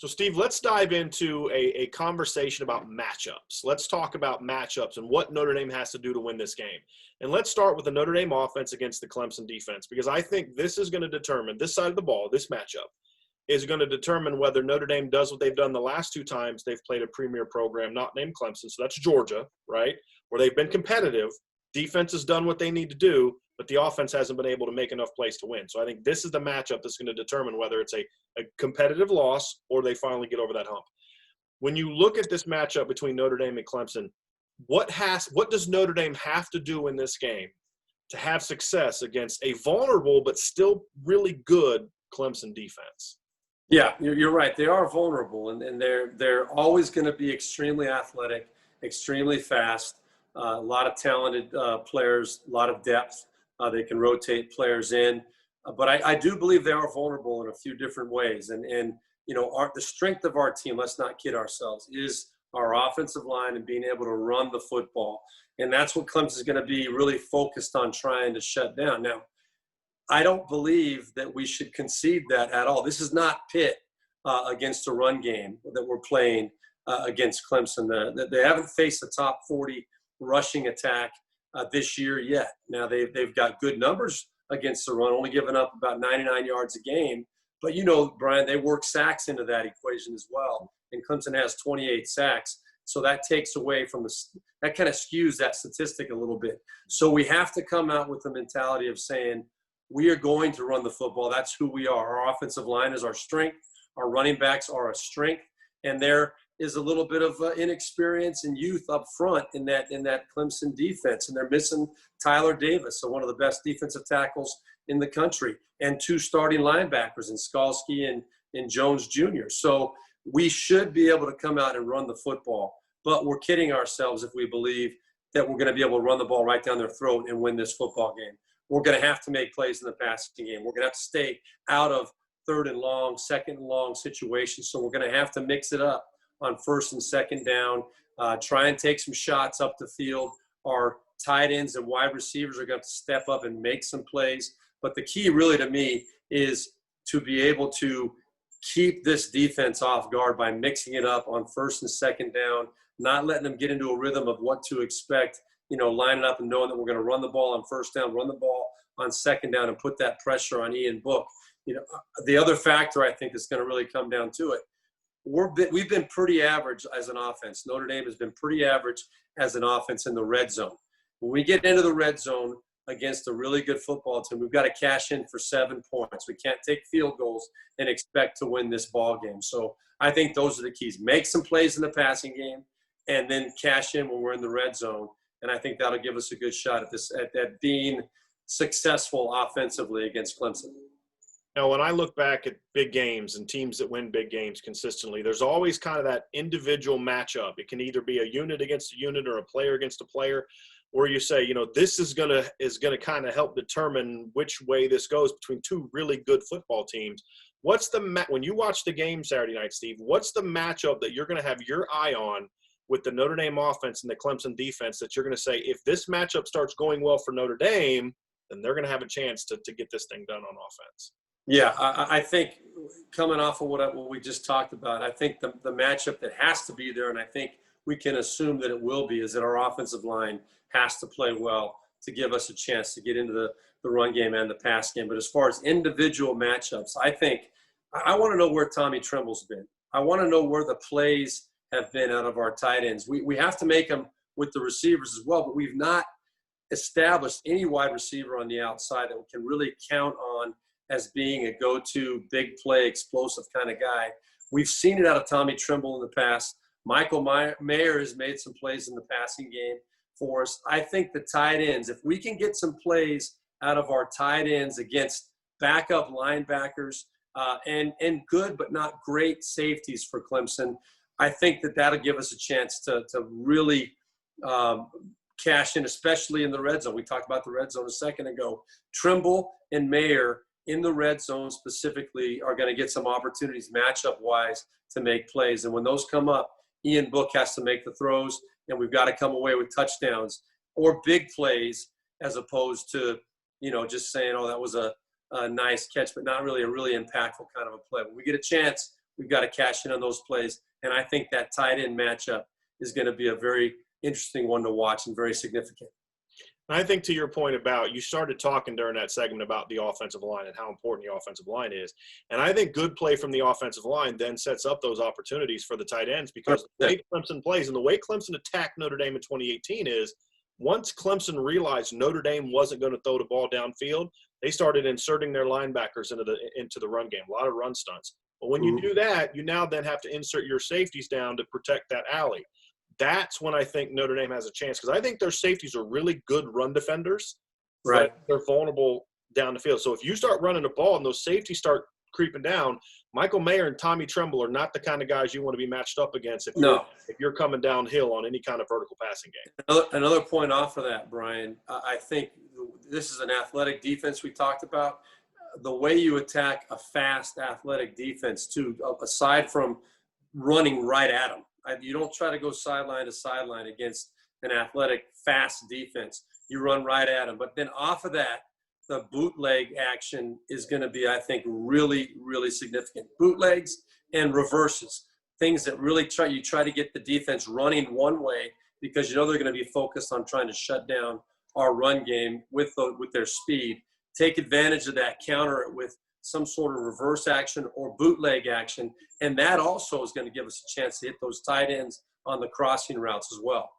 So, Steve, let's dive into a conversation about matchups. Let's talk about matchups and what Notre Dame has to do to win this game. And let's start with the Notre Dame offense against the Clemson defense, because I think this is going to determine, this side of the ball, this matchup, is going to determine whether Notre Dame does what they've done the last two times they've played a premier program not named Clemson. So that's Georgia, right, where they've been competitive. Defense has done what they need to do, but the offense hasn't been able to make enough plays to win. So I think this is the matchup that's going to determine whether it's a competitive loss or they finally get over that hump. When you look at this matchup between Notre Dame and Clemson, what does Notre Dame have to do in this game to have success against a vulnerable but still really good Clemson defense? Yeah, you're right. They are vulnerable, and they're always going to be extremely athletic, extremely fast, a lot of talented players, a lot of depth. They can rotate players in. But I do believe they are vulnerable in a few different ways. And you know, the strength of our team, let's not kid ourselves, is our offensive line and being able to run the football. And that's what Clemson is going to be really focused on trying to shut down. Now, I don't believe that we should concede that at all. This is not Pitt against a run game that we're playing against Clemson. They haven't faced a top 40 rushing attack this year yet. Now, they've got good numbers against the run, only giving up about 99 yards a game. But, you know, Brian, they work sacks into that equation as well. And Clemson has 28 sacks. So that takes away from that kind of skews that statistic a little bit. So we have to come out with the mentality of saying, we are going to run the football. That's who we are. Our offensive line is our strength. Our running backs are a strength. And there is a little bit of inexperience and youth up front in that Clemson defense. And they're missing Tyler Davis, so one of the best defensive tackles in the country, and two starting linebackers in Skalski and Jones Jr. So we should be able to come out and run the football. But we're kidding ourselves if we believe that we're going to be able to run the ball right down their throat and win this football game. We're going to have to make plays in the passing game. We're going to have to stay out of third and long, second and long situations. So we're going to have to mix it up on first and second down, try and take some shots up the field. Our tight ends and wide receivers are going to step up and make some plays. But the key really to me is to be able to keep this defense off guard by mixing it up on first and second down, not letting them get into a rhythm of what to expect, you know, lining up and knowing that we're going to run the ball on first down, run the ball on second down, and put that pressure on Ian Book. You know, the other factor I think is going to really come down to it. We've been pretty average as an offense. Notre Dame has been pretty average as an offense in the red zone. When we get into the red zone against a really good football team, we've got to cash in for 7 points. We can't take field goals and expect to win this ball game. So I think those are the keys. Make some plays in the passing game and then cash in when we're in the red zone. And I think that'll give us a good shot at being successful offensively against Clemson. Now, when I look back at big games and teams that win big games consistently, there's always kind of that individual matchup. It can either be a unit against a unit or a player against a player, where you say, you know, this is gonna kind of help determine which way this goes between two really good football teams. When you watch the game Saturday night, Steve, what's the matchup that you're going to have your eye on with the Notre Dame offense and the Clemson defense that you're going to say, if this matchup starts going well for Notre Dame, then they're going to have a chance to get this thing done on offense? Yeah, I think coming off of what we just talked about, I think the matchup that has to be there, and I think we can assume that it will be, is that our offensive line has to play well to give us a chance to get into the run game and the pass game. But as far as individual matchups, I think I want to know where Tommy Tremble's been. I want to know where the plays have been out of our tight ends. We have to make them with the receivers as well, but we've not established any wide receiver on the outside that we can really count on as being a go-to, big play, explosive kind of guy. We've seen it out of Tommy Tremble in the past. Michael Mayer has made some plays in the passing game for us. I think the tight ends, if we can get some plays out of our tight ends against backup linebackers and good but not great safeties for Clemson, I think that'll give us a chance to really cash in, especially in the red zone. We talked about the red zone a second ago. Tremble and Mayer in the red zone specifically are going to get some opportunities matchup-wise to make plays. And when those come up, Ian Book has to make the throws, and we've got to come away with touchdowns or big plays as opposed to, you know, just saying, oh, that was a nice catch, but not really a really impactful kind of a play. When we get a chance, we've got to cash in on those plays. And I think that tight end matchup is going to be a very interesting one to watch and very significant. And I think to your point about, you started talking during that segment about the offensive line and how important the offensive line is. And I think good play from the offensive line then sets up those opportunities for the tight ends, because the way Clemson plays and the way Clemson attacked Notre Dame in 2018 is, once Clemson realized Notre Dame wasn't going to throw the ball downfield, they started inserting their linebackers into the run game, a lot of run stunts. But when you do that, you now then have to insert your safeties down to protect that alley. That's when I think Notre Dame has a chance, because I think their safeties are really good run defenders. Right. But they're vulnerable down the field. So if you start running the ball and those safeties start creeping down, Michael Mayer and Tommy Tremble are not the kind of guys you want to be matched up against if you're coming downhill on any kind of vertical passing game. Another point off of that, Brian, I think this is an athletic defense we talked about. The way you attack a fast athletic defense, too, aside from running right at them, you don't try to go sideline to sideline against an athletic, fast defense. You run right at them. But then off of that, the bootleg action is going to be, I think, really, really significant. Bootlegs and reverses, things that really try to get the defense running one way, because you know they're going to be focused on trying to shut down our run game with their speed. Take advantage of that, counter it with some sort of reverse action or bootleg action, and that also is going to give us a chance to hit those tight ends on the crossing routes as well.